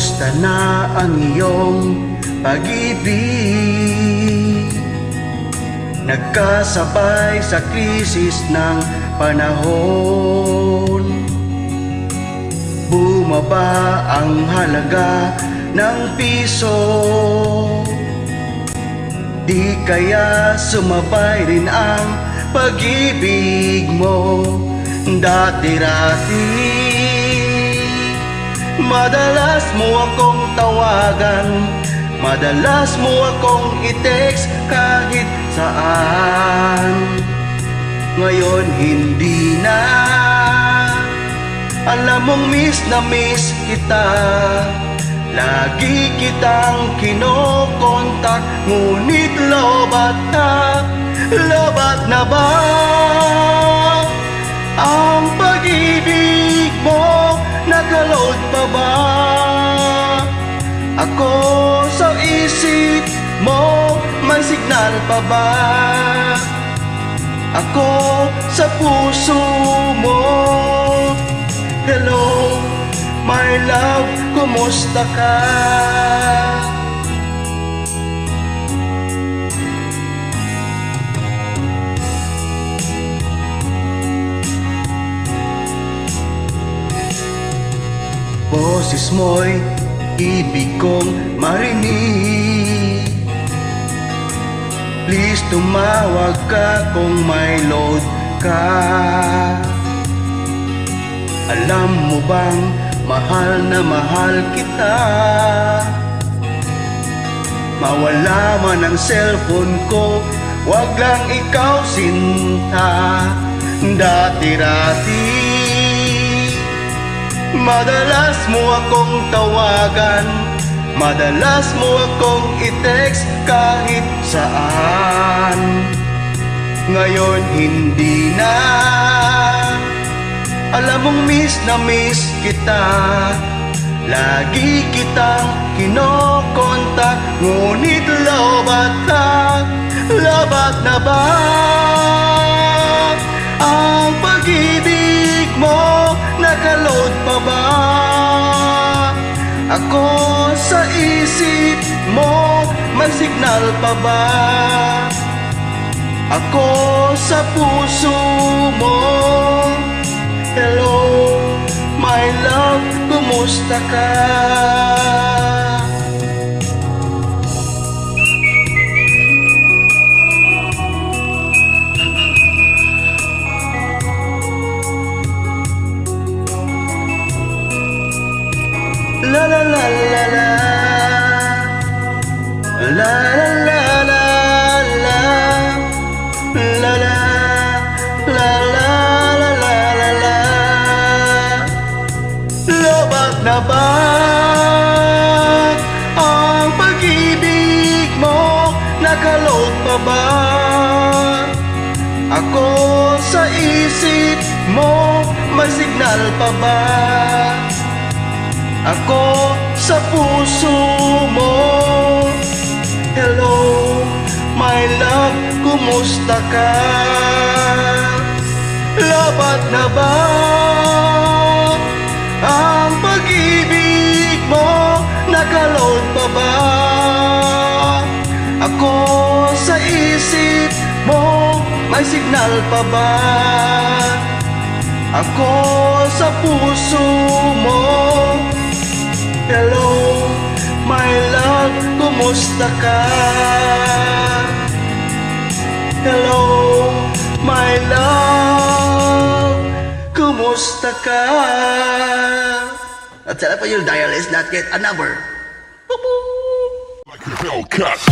Kumusta na ang iyong pag-ibig? Nagkasabay sa krisis ng panahon. Bumaba ang halaga ng piso. Di kaya sumabay rin ang pag-ibig mo dati-dati. Madalas mo akong tawagan, madalas mo akong i-text kahit saan. Ngayon hindi na. Alam mong miss na miss kita. Lagi kitang kinokontak, ngunit lobat na ba ang pag-ibig mo? Nagaload pa ba ako sa isip mo? May signal pa ba ako sa puso mo? Hello, my love, kumusta ka? Boses mo'y ibig kong marinig. Please tumawag ka kung may load ka. Alam mo bang mahal na mahal kita? Mawala man ang cellphone ko, wag lang ikaw sinta. Dati-dati madalas mo akong tawagan, madalas mo akong i-text kahit saan. Ngayon hindi na. Alam mong miss na miss kita. Lagi kitang kinokontak, ngunit lobat na ba ang pag-ibig mo? Nakaload pa ba ako sa isip mo? May signal pa ba ako sa puso mo? Hello, my love, kumusta ka? La la la la la, la la la la la, la la la la la la la. Lobat na ba ang pag-ibig mo? Nakaload pa ba ako sa isip mo? May signal pa ba ako sa puso mo? Hello, my love, kumusta ka? Labat na ba ang pag-ibig mo? Nakaload pa ba ako sa isip mo? May signal pa ba ako sa puso mo? Hello, my love, kumusta ka? Hello, my love, kumusta ka? At sa pa yung dial is not yet a number. Like a Hellcat.